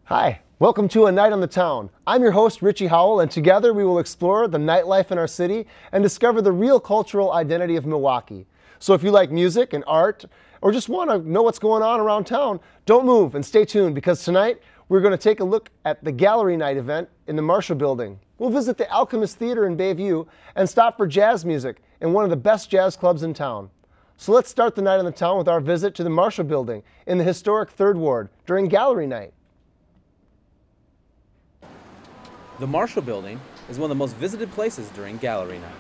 Hi, welcome to A Night on the Town. I'm your host, Richie Howell, and together we will explore the nightlife in our city and discover the real cultural identity of Milwaukee. So if you like music and art, or just want to know what's going on around town, don't move and stay tuned, because tonight we're going to take a look at the Gallery Night event in the Marshall Building. We'll visit the Alchemist Theater in Bayview and stop for jazz music in one of the best jazz clubs in town. So let's start the night on the town with our visit to the Marshall Building in the historic 3rd Ward during Gallery Night. The Marshall Building is one of the most visited places during Gallery Night.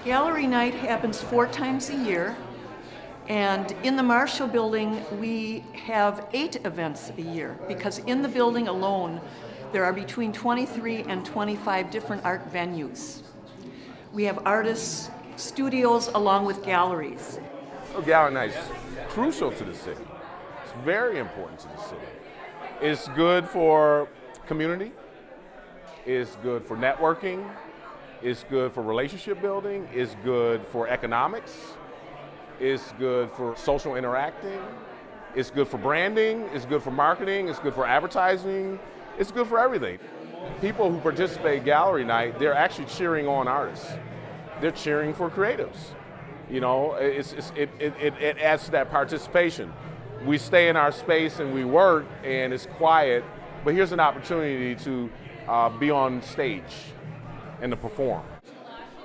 Gallery Night happens 4 times a year, and in the Marshall Building we have 8 events a year, because in the building alone there are between 23 and 25 different art venues. We have artists, studios, along with galleries. Gallery Night is crucial to the city. It's very important to the city. It's good for community. It's good for networking. It's good for relationship building. It's good for economics. It's good for social interacting. It's good for branding. It's good for marketing. It's good for advertising. It's good for everything. People who participate in Gallery Night, they're actually cheering on artists. They're cheering for creatives. You know, it adds to that participation. We stay in our space and we work and it's quiet, but here's an opportunity to be on stage and to perform.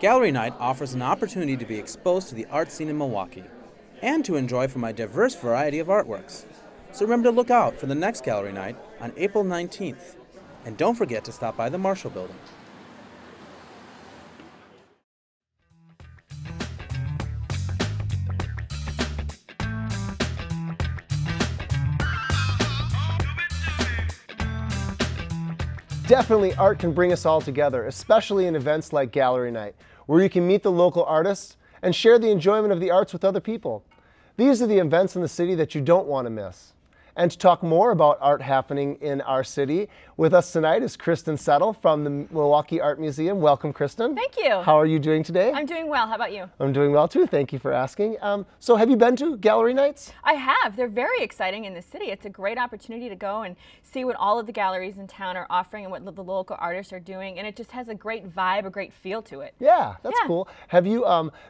Gallery Night offers an opportunity to be exposed to the art scene in Milwaukee and to enjoy from a diverse variety of artworks. So remember to look out for the next Gallery Night on April 19th. And don't forget to stop by the Marshall Building. Definitely, art can bring us all together, especially in events like Gallery Night, where you can meet the local artists and share the enjoyment of the arts with other people. These are the events in the city that you don't want to miss. And to talk more about art happening in our city, with us tonight is Kristen Settle from the Milwaukee Art Museum. Welcome, Kristen. Thank you. How are you doing today? I'm doing well. How about you? I'm doing well too. Thank you for asking. So have you been to Gallery Nights? I have. They're very exciting in the city. It's a great opportunity to go and see what all of the galleries in town are offering and what the local artists are doing, and it just has a great vibe, a great feel to it. Yeah, that's cool. Have you,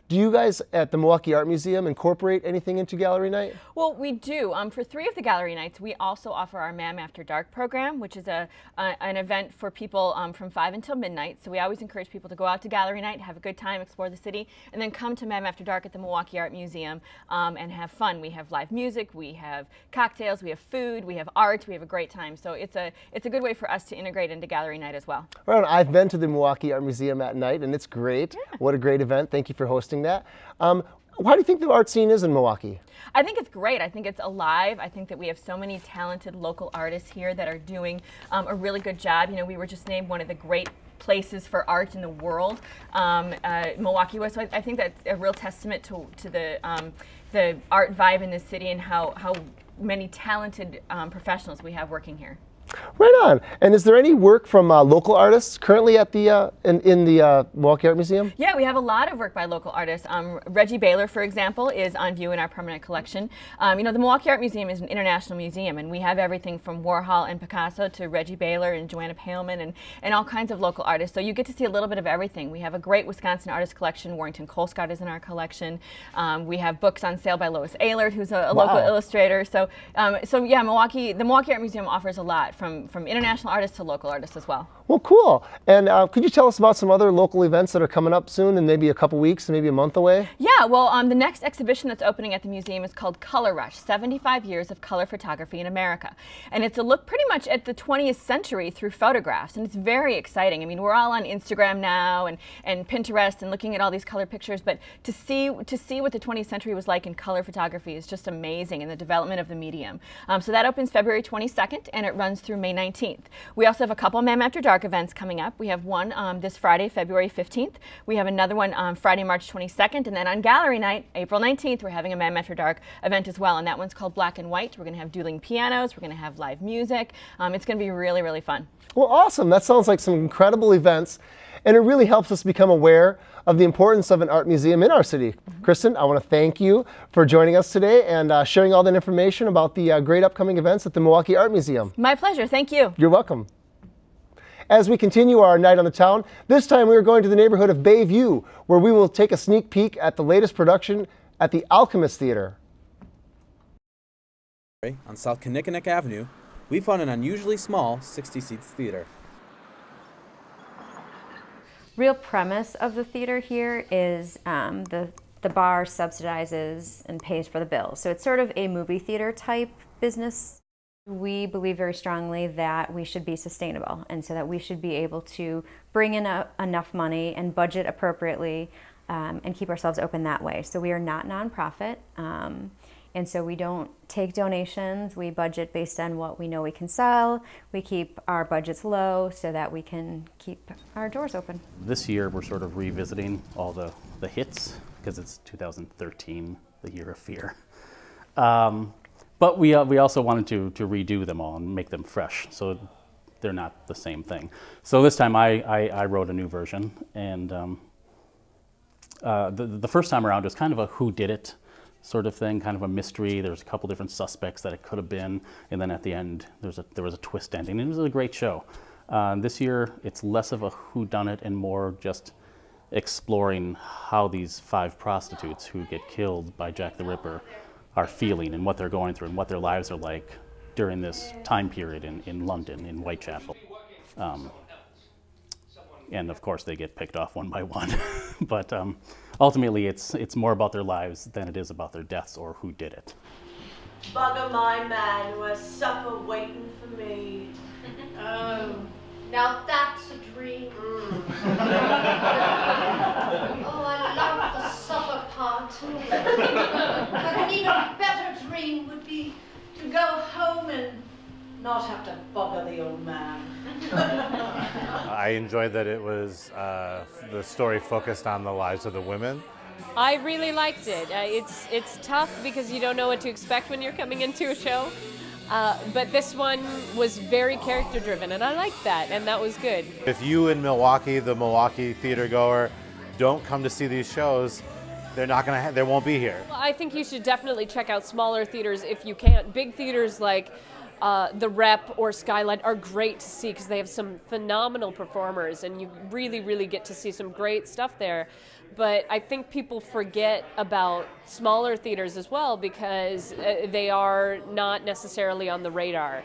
do you guys at the Milwaukee Art Museum incorporate anything into Gallery Night? Well, we do. For 3 of the Gallery Nights, we also offer our MAM After Dark program, which is an event for people from 5 until midnight. So we always encourage people to go out to Gallery Night, have a good time, explore the city, and then come to MAM After Dark at the Milwaukee Art Museum and have fun. We have live music, we have cocktails, we have food, we have art, we have a great time. So it's a good way for us to integrate into Gallery Night as well. Right on. I've been to the Milwaukee Art Museum at night, and it's great. Yeah. What a great event. Thank you for hosting that. Why do you think the art scene is in Milwaukee? I think it's great. I think it's alive. I think that we have so many talented local artists here that are doing a really good job. You know, we were just named one of the great places for art in the world. Milwaukee was. So I think that's a real testament to the art vibe in this city and how many talented professionals we have working here. Right on. And is there any work from local artists currently at the in the Milwaukee Art Museum? Yeah, we have a lot of work by local artists. Reggie Baylor, for example, is on view in our permanent collection. You know, the Milwaukee Art Museum is an international museum, and we have everything from Warhol and Picasso to Reggie Baylor and Joanna Paleman and all kinds of local artists. So you get to see a little bit of everything. We have a great Wisconsin artist collection. Warrington Colescott is in our collection. We have books on sale by Lois Ehlert, who's a local illustrator. So, so yeah, the Milwaukee Art Museum offers a lot, from international artists to local artists as well. Well, cool. And could you tell us about some other local events that are coming up soon in maybe a couple weeks, maybe a month away? Yeah, well, the next exhibition that's opening at the museum is called Color Rush, 75 Years of Color Photography in America. And it's a look pretty much at the 20th century through photographs, and it's very exciting. I mean, we're all on Instagram now and Pinterest and looking at all these color pictures, but to see what the 20th century was like in color photography is just amazing in the development of the medium. So that opens February 22nd, and it runs through May 19th. We also have a couple MAM After Dark events coming up. We have one this Friday, February 15th. We have another one Friday, March 22nd. And then on Gallery Night, April 19th, we're having a MAM After Dark event as well. And that one's called Black and White. We're going to have dueling pianos. We're going to have live music. It's going to be really, really fun. Well, awesome. That sounds like some incredible events. and it really helps us become aware of the importance of an art museum in our city. Kristen, I want to thank you for joining us today and sharing all that information about the great upcoming events at the Milwaukee Art Museum. My pleasure. Thank you. You're welcome. As we continue our night on the town, this time we are going to the neighborhood of Bayview, where we will take a sneak peek at the latest production at the Alchemist Theater. On South Canonic Avenue, we found an unusually small 60-seat theater. Real premise of the theater here is the bar subsidizes and pays for the bill. So it's sort of a movie theater type business. We believe very strongly that we should be sustainable, and so that we should be able to bring in enough money and budget appropriately and keep ourselves open that way. So we are not nonprofit, and so we don't take donations. We budget based on what we know we can sell. We keep our budgets low so that we can keep our doors open. This year we're sort of revisiting all the hits, because it's 2013, the year of fear. But we also wanted to redo them all and make them fresh, so they're not the same thing. So this time I wrote a new version, and the first time around was kind of a whodidit sort of thing, kind of a mystery. There's a couple different suspects that it could have been, and then at the end there was a twist ending. It was a great show. This year it's less of a whodunit and more just exploring how these 5 prostitutes who get killed by Jack the Ripper are feeling and what they're going through and what their lives are like during this time period in London, in Whitechapel. And of course they get picked off one by one. But ultimately it's more about their lives than it is about their deaths or who did it. Bugger my man who has supper waiting for me. Oh, now that's a dream. Oh, I love the supper part. But an even better dream would be to go home and not have to bugger the old man. I enjoyed that it was the story focused on the lives of the women. I really liked it. It's tough because you don't know what to expect when you're coming into a show. But this one was very character driven, and I liked that, and that was good. If you in Milwaukee, the Milwaukee theater goer, don't come to see these shows, they won't be here. Well, I think you should definitely check out smaller theaters if you can't. Big theaters like the Rep or Skyline are great to see because they have some phenomenal performers, and you really, really get to see some great stuff there. But I think people forget about smaller theaters as well because they are not necessarily on the radar.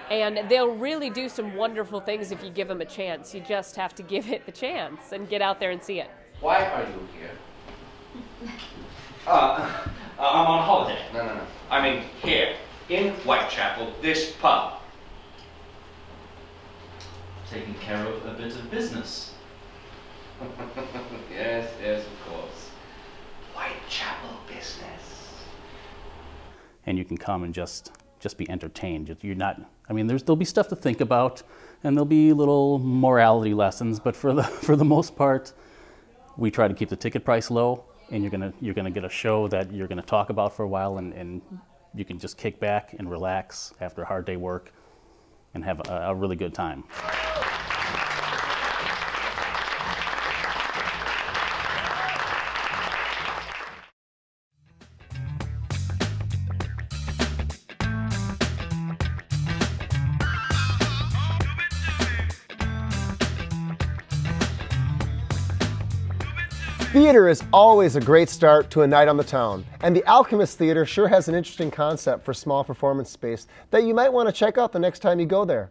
And they'll really do some wonderful things if you give them a chance. You just have to give it the chance and get out there and see it. Why are you here? I'm on holiday. No. I mean here, in Whitechapel, this pub. Taking care of a bit of business. Yes, of course. Whitechapel business. And you can come and just be entertained. You're not, I mean, there'll be stuff to think about, and there'll be little morality lessons, but for the most part, we try to keep the ticket price low, and you're gonna get a show that you're gonna talk about for a while, and you can just kick back and relax after a hard day work and have a really good time. Theater is always a great start to a night on the town, and the Alchemist Theater sure has an interesting concept for small performance space that you might want to check out the next time you go there.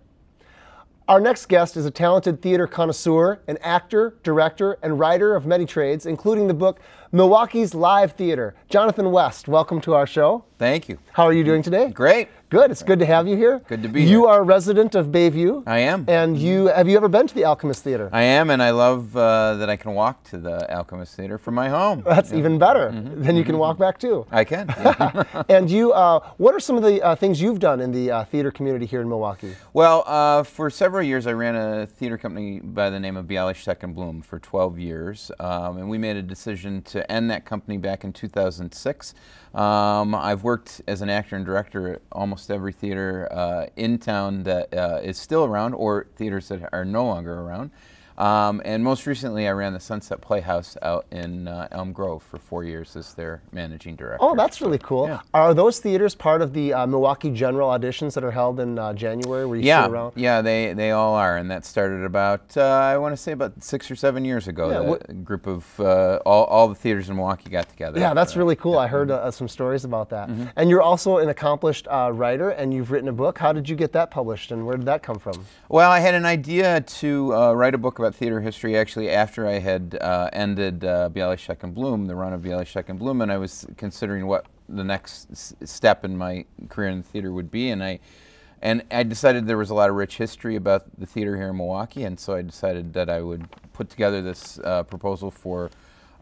Our next guest is a talented theater connoisseur, an actor, director, and writer of many trades, including the book Milwaukee's Live Theater. Jonathan West, welcome to our show. Thank you. How are you doing today? Great. Good. It's good to have you here. Good to be here. You are a resident of Bayview. I am. And have you ever been to the Alchemist Theater? I am, and I love that I can walk to the Alchemist Theater from my home. That's even better. Then you can walk back too. I can. Yeah. And you, what are some of the things you've done in the theater community here in Milwaukee? Well, for several years I ran a theater company by the name of Bialystock Second Bloom for 12 years, and we made a decision to end that company back in 2006. I've worked as an actor and director at almost every theater in town that is still around, or theaters that are no longer around. And most recently, I ran the Sunset Playhouse out in Elm Grove for 4 years as their managing director. Oh, that's really cool. Yeah. Are those theaters part of the Milwaukee General auditions that are held in January where you sit around? Yeah, they all are, and that started about, I want to say about 6 or 7 years ago. Yeah, a group of, all the theaters in Milwaukee got together. Yeah, that's really cool. I heard some stories about that. And you're also an accomplished writer, and you've written a book. How did you get that published, and where did that come from? Well, I had an idea to write a book about theater history actually after I had ended Bialy, and Bloom, the run of Bialy, and Bloom, and I was considering what the next step in my career in the theater would be, and I decided there was a lot of rich history about the theater here in Milwaukee, and so I decided that I would put together this proposal for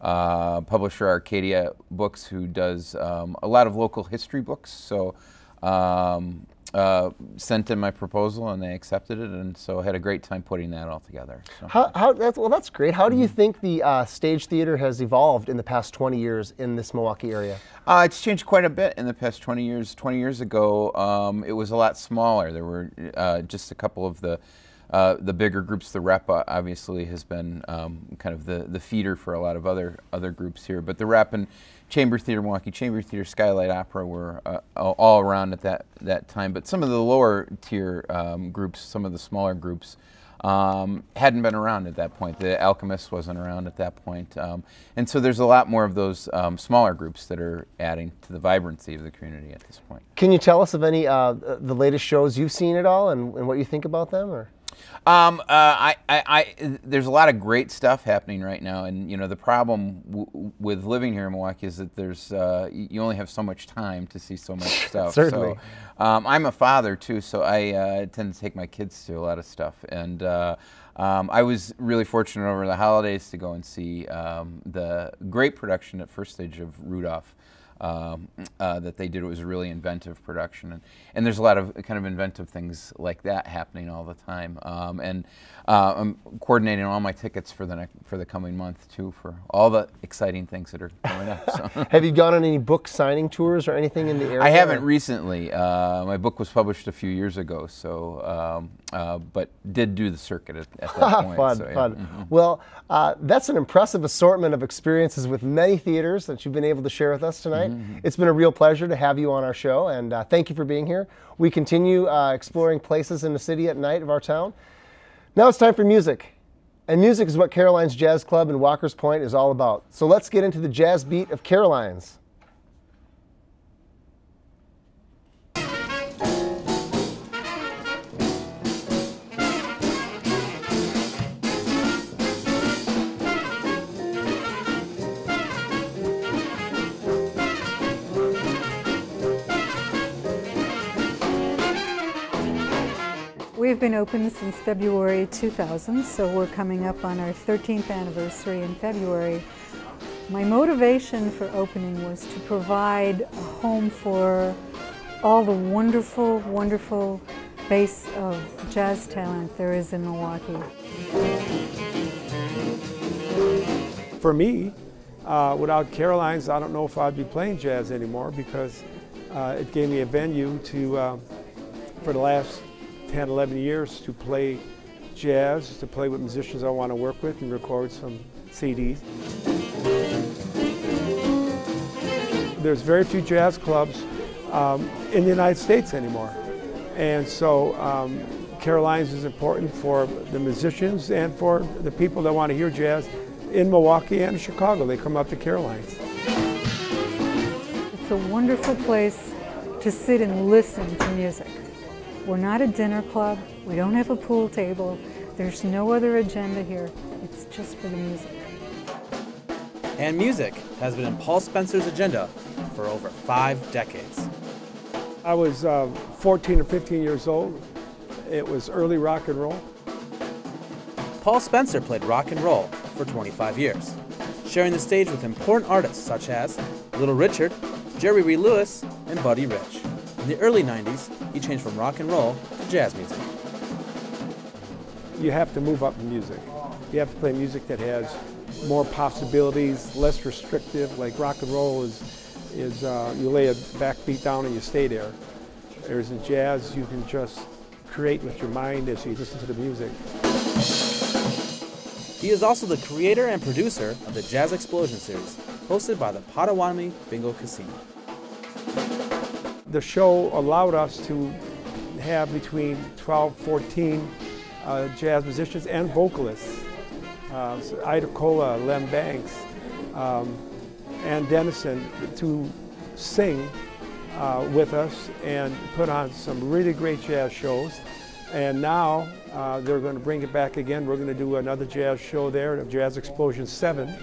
publisher Arcadia Books, who does a lot of local history books. So sent in my proposal and they accepted it, and so I had a great time putting that all together. So. That's great. How do you think the stage theater has evolved in the past 20 years in this Milwaukee area? It's changed quite a bit in the past 20 years. 20 years ago, it was a lot smaller. There were just a couple of the bigger groups. The Rep obviously has been kind of the feeder for a lot of other groups here, but the Rep and Chamber Theater, Milwaukee Chamber Theater, Skylight Opera were all around at that time. But some of the lower tier groups, some of the smaller groups, hadn't been around at that point. The Alchemist wasn't around at that point. And so there's a lot more of those smaller groups that are adding to the vibrancy of the community at this point. Can you tell us of any the latest shows you've seen at all and what you think about them? Or? There's a lot of great stuff happening right now, and you know the problem with living here in Milwaukee is that there's you only have so much time to see so much stuff. Certainly. So, I'm a father too, so I tend to take my kids to a lot of stuff, and I was really fortunate over the holidays to go and see the great production at First Stage of Rudolph. That they did. It was a really inventive production, and there's a lot of kind of inventive things like that happening all the time. And I'm coordinating all my tickets for the coming month too, for all the exciting things that are coming up. So. Have you gone on any book signing tours or anything in the area? I haven't recently. My book was published a few years ago, so but did do the circuit at that point. Fun, so, yeah. fun. Well, that's an impressive assortment of experiences with many theaters that you've been able to share with us tonight. It's been a real pleasure to have you on our show, and thank you for being here. We continue exploring places in the city at night of our town. Now it's time for music. And music is what Caroline's Jazz Club in Walker's Point is all about. So let's get into the jazz beat of Caroline's. We've been open since February 2000, so we're coming up on our 13th anniversary in February. My motivation for opening was to provide a home for all the wonderful, wonderful base of jazz talent there is in Milwaukee. For me, without Caroline's, I don't know if I'd be playing jazz anymore, because it gave me a venue to, for the last 10, 11 years, to play jazz, to play with musicians I want to work with and record some CDs. There's very few jazz clubs in the United States anymore. And so Caroline's is important for the musicians and for the people that want to hear jazz in Milwaukee and Chicago. They come up to Caroline's. It's a wonderful place to sit and listen to music. We're not a dinner club. We don't have a pool table. There's no other agenda here. It's just for the music. And music has been in Paul Spencer's agenda for over 5 decades. I was 14 or 15 years old. It was early rock and roll. Paul Spencer played rock and roll for 25 years, sharing the stage with important artists such as Little Richard, Jerry Lee Lewis, and Buddy Rich. In the early 90s, he changed from rock and roll to jazz music. You have to move up in music. You have to play music that has more possibilities, less restrictive. Like rock and roll is you lay a backbeat down and you stay there. Whereas in jazz, you can just create with your mind as you listen to the music. He is also the creator and producer of the Jazz Explosion series, hosted by the Potawatomi Bingo Casino. The show allowed us to have between 12, 14 jazz musicians and vocalists. So Ida Cola, Lem Banks, and Dennison to sing with us and put on some really great jazz shows. And now they're going to bring it back again. We're going to do another jazz show there. The Jazz Explosion 7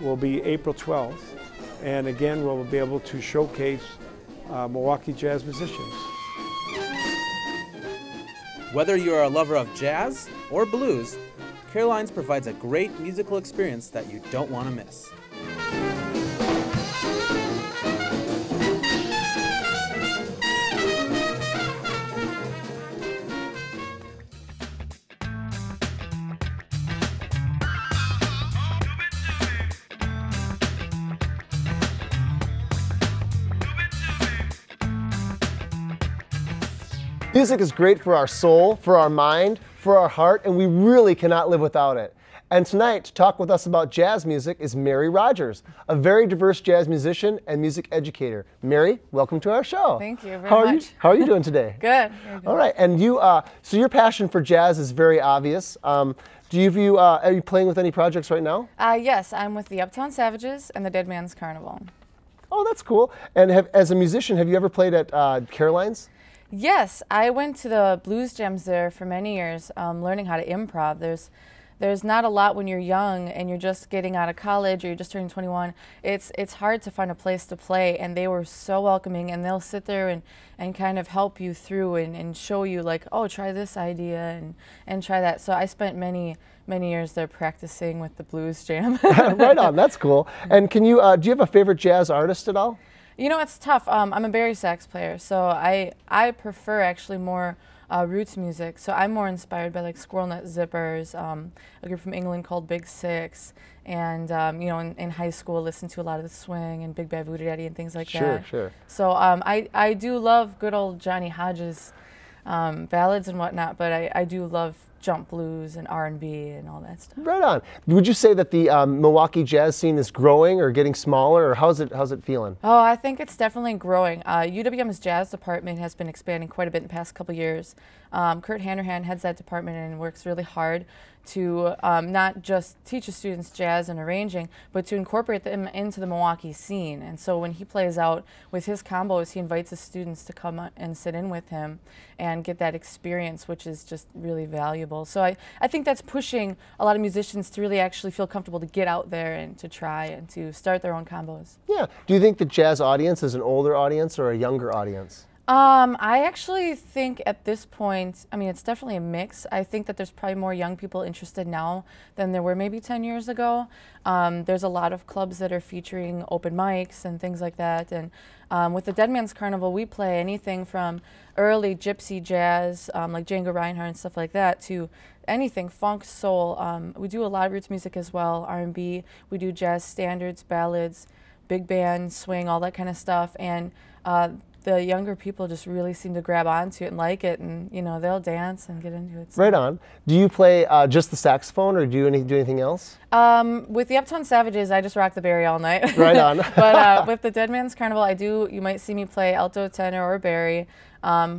will be April 12th. And again, we'll be able to showcase Milwaukee jazz musicians. Whether you are a lover of jazz or blues, Caroline's provides a great musical experience that you don't want to miss. Music is great for our soul, for our mind, for our heart, and we really cannot live without it. And tonight, to talk with us about jazz music is Mary Rogers, a very diverse jazz musician and music educator. Mary, welcome to our show. Thank you very much. How are you doing today? Good. All right, and you, so your passion for jazz is very obvious. Are you playing with any projects right now? Yes, I'm with the Uptown Savages and the Dead Man's Carnival. Oh, that's cool. And as a musician, have you ever played at Caroline's? Yes, I went to the blues jams there for many years, learning how to improv. There's not a lot when you're young and you're just getting out of college or you're just turning 21. It's hard to find a place to play, and they were so welcoming, and they'll sit there and kind of help you through and show you like, oh, try this idea and try that. So I spent many years there practicing with the blues jam. Right on, that's cool. And can you, do you have a favorite jazz artist at all? You know, it's tough. I'm a bari sax player, so I prefer actually more roots music. So I'm more inspired by like Squirrel Nut Zippers, a group from England called Big Six, and you know, in high school, listened to a lot of the swing and Big Bad Voodoo Daddy and things like that. Sure. So I do love good old Johnny Hodges ballads and whatnot, but I do love jump blues and R&B and all that stuff. Right on. Would you say that the Milwaukee jazz scene is growing or getting smaller, or how's it feeling? Oh, I think it's definitely growing. UWM's jazz department has been expanding quite a bit in the past couple years. Kurt Hanrahan heads that department and works really hard to not just teach the students jazz and arranging, but to incorporate them into the Milwaukee scene. And so when he plays out with his combos, he invites his students to come and sit in with him and get that experience, which is just really valuable. So I think that's pushing a lot of musicians to really actually feel comfortable to get out there and to try and to start their own combos. Yeah. Do you think the jazz audience is an older audience or a younger audience? I actually think at this point, I mean, it's definitely a mix. I think that there's probably more young people interested now than there were maybe 10 years ago. There's a lot of clubs that are featuring open mics and things like that. And with the Dead Man's Carnival, we play anything from early gypsy jazz, like Django Reinhardt and stuff like that, to anything, funk, soul. We do a lot of roots music as well, R&B. We do jazz standards, ballads, big band, swing, all that kind of stuff. And the younger people just really seem to grab onto it and like it, and you know, they'll dance and get into it. So. Right on. Do you play just the saxophone, or do you do anything else? With the Uptown Savages, I just rock the bari all night. Right on. But with the Dead Man's Carnival, you might see me play alto, tenor, or bari,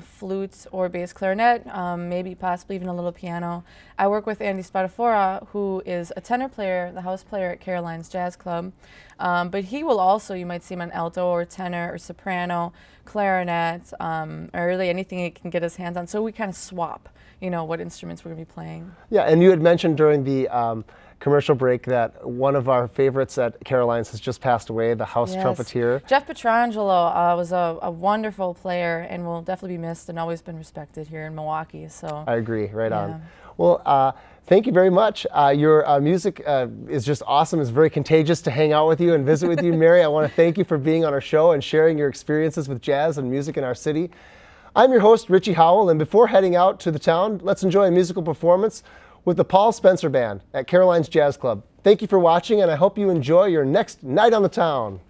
flute or bass clarinet, maybe possibly even a little piano. I work with Andy Spadafora, who is a tenor player, the house player at Caroline's Jazz Club. But he will also, you might see him on alto or tenor or soprano, clarinet, or really anything he can get his hands on. So we kind of swap, you know, what instruments we're going to be playing. Yeah, and you had mentioned during the commercial break that one of our favorites at Caroline's has just passed away, the house trumpeter. Jeff Petrangelo was a wonderful player and will definitely be missed and always been respected here in Milwaukee. So I agree, right on. Well, thank you very much. Your music is just awesome. It's very contagious to hang out with you and visit with you, Mary. I want to thank you for being on our show and sharing your experiences with jazz and music in our city. I'm your host, Richie Howell, and before heading out to the town, let's enjoy a musical performance with the Paul Spencer Band at Caroline's Jazz Club. Thank you for watching, and I hope you enjoy your next night on the town.